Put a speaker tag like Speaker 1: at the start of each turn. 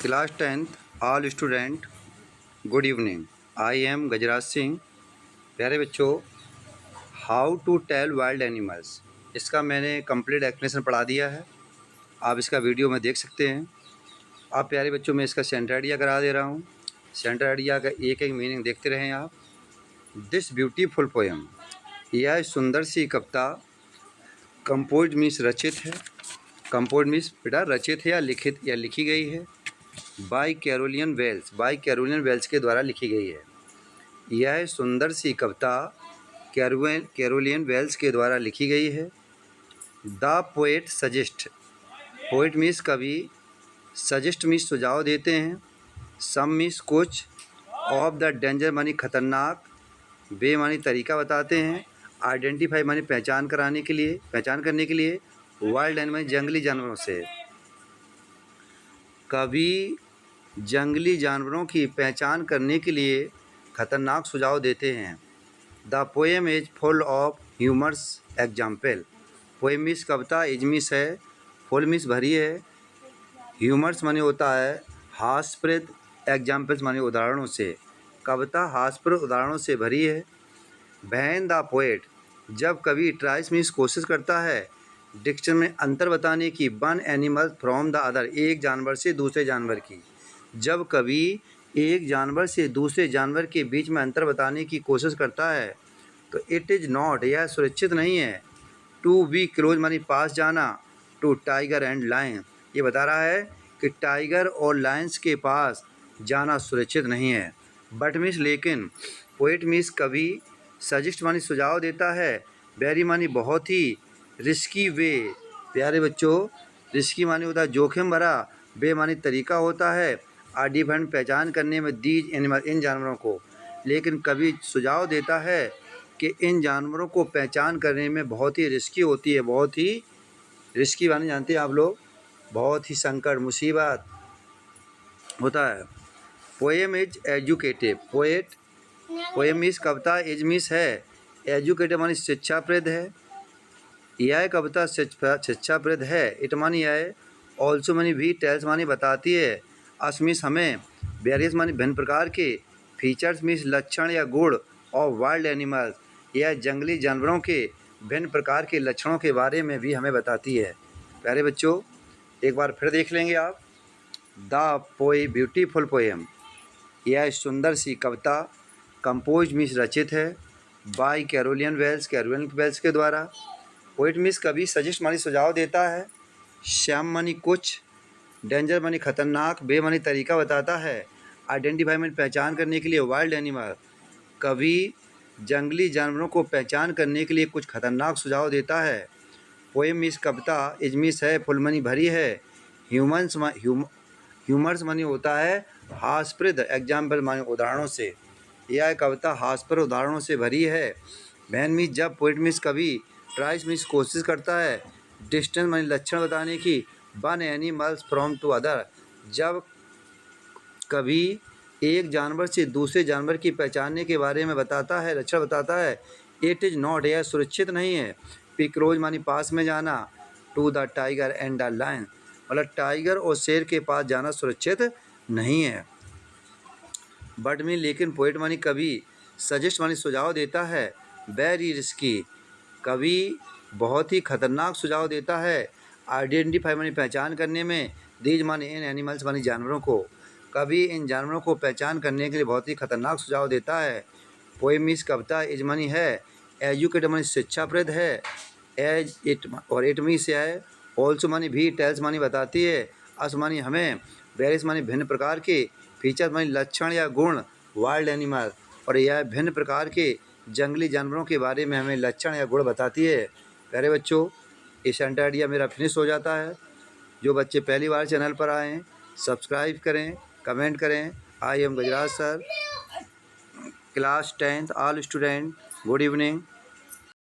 Speaker 1: Class 10th, all student, good evening. I am Gajraj Singh. प्यारे बच्चों, how to tell wild animals, इसका मैंने complete explanation पढ़ा दिया है। आप इसका वीडियो में देख सकते हैं। आप प्यारे बच्चों, मैं इसका सेंटर आइडिया करा दे रहा हूँ। सेंटर आइडिया का एक एक मीनिंग देखते रहें आप। दिस ब्यूटीफुल पोएम, यह सुंदर सी कविता कंपोज मीन्स रचित है। कंपोज मीन्स बेटा रचित है या लिखित या लिखी गई है। By Carolyn Wells, by Carolyn Wells के द्वारा लिखी गई है। यह सुंदर सी कविता कैरोलिन वेल्स के द्वारा लिखी गई है। The poet suggest, poet means कवि, सजेस्ट मीन्स सुझाव देते हैं, सम मीन्स कुछ, ऑफ द डेंजर मानी खतरनाक, वे मानी तरीका बताते हैं, आइडेंटिफाई मानी पहचान करने के लिए, वाइल्ड एनिमल जंगली जानवरों से। कवि जंगली जानवरों की पहचान करने के लिए खतरनाक सुझाव देते हैं। The poem is full of humours example, poem means Kavita, is means है, फुल मीन्स भरी है, ह्यूमर्स माने होता है हास्यप्रद, एग्जाम्पल्स माने उदाहरणों से। कविता हास्यप्रद उदाहरणों से भरी है। व्हेन द पोएट, जब कवि, ट्राइस मीन्स कोशिश करता है, डिक्शन में अंतर बताने की, one animal from the other, एक जानवर से दूसरे जानवर की। जब कवि एक जानवर से दूसरे जानवर के बीच में अंतर बताने की कोशिश करता है तो इट इज़ नॉट, यह सुरक्षित नहीं है। टू बी क्लोज मानी पास जाना, टू टाइगर एंड लायन, ये बता रहा है कि टाइगर और लायंस के पास जाना सुरक्षित नहीं है। बट मीन्स लेकिन, पोएट मीन्स कवि, सजेस्ट मानी सुझाव देता है, वेरी मानी बहुत ही, रिस्की वे, प्यारे बच्चों, रिस्की मानी होता है जोखिम भरा, वे मानी तरीका होता है, आइडेंटिफाई पहचान करने में, दीज एनिमल इन जानवरों को। लेकिन कवि सुझाव देता है कि इन जानवरों को पहचान करने में बहुत ही रिस्की होती है, बहुत ही रिस्की मानी जानते हैं आप लोग, बहुत ही संकट मुसीबत होता है। Poem is educative, poem means Kavita, is means है, एजुकेटिव मानी शिक्षाप्रद है, यह कविता शिक्षाप्रद है। इट मानी है, ऑल्सो मानी भी, टेल्स मानी बताती है, अस मीन्स हमें, वेरियस मानी भिन्न प्रकार के, फीचर्स मीन्स लक्षण या गुण, और वाइल्ड एनिमल्स, यह जंगली जानवरों के भिन्न प्रकार के लक्षणों के बारे में भी हमें बताती है। प्यारे बच्चों, एक बार फिर देख लेंगे आप। द ब्यूटीफुल पोएम, यह सुंदर सी कविता, कंपोज मीन्स रचित है, बाय कैरोलिन वेल्स के द्वारा। पोएट मीन्स कवि, सजेस्ट मानी सुझाव देता है, श्याम मानी कुछ, डेंजर मानी खतरनाक, बे मानी तरीका बताता है, आइडेंटिफाई मानी पहचान करने के लिए, वाइल्ड एनिमल, कवि जंगली जानवरों को पहचान करने के लिए कुछ खतरनाक सुझाव देता है। Poem means Kavita, is means है, फुल मानी भरी है, ह्यूमर्स मानी होता है हास्यप्रद, एग्जाम्पल मानी उदाहरणों से, यह कविता हास्यप्रद उदाहरणों से भरी है। वैन मीन्स जब, पोएट मीन्स कवि, ट्राइस मीन्स कोशिश करता है, डिस्टेंस मानी लक्षण बताने की, one animals from to other, जब कवि एक जानवर से दूसरे जानवर की पहचानने के बारे में बताता है, लक्षण बताता है। इट इज़ नॉट, यह सुरक्षित नहीं है। पी क्लोज मानी पास में जाना, to the tiger and the lion, मतलब टाइगर और शेर के पास जाना सुरक्षित नहीं है। बट में लेकिन, पोएट मानी कवि, सजेस्ट मानी सुझाव देता है, वेरी रिस्की, कवि बहुत ही खतरनाक सुझाव देता है, आइडेंटिफाई मानी पहचान करने में, दीज मानी इन एनिमल्स मानी जानवरों को, कवि इन जानवरों को पहचान करने के लिए बहुत ही खतरनाक सुझाव देता है। पोएम मीन्स कविता, इज मानी है, एजुकेट मानी शिक्षाप्रद है, एज इट और इट मीन्स है, ऑल्सो मानी भी, टेल्स मानी बताती है, अस मानी हमें, वेरियस मानी भिन्न प्रकार के, फीचर मानी लक्षण या गुण, वाइल्ड एनिमल, और यह भिन्न प्रकार के जंगली जानवरों के बारे में हमें लक्षण या गुण बताती है। प्यारे बच्चों, ये सेंटर आइडिया मेरा फिनिश हो जाता है। जो बच्चे पहली बार चैनल पर आए हैं, सब्सक्राइब करें, कमेंट करें। आई am Gajraj sir, class 10th, all student, good evening.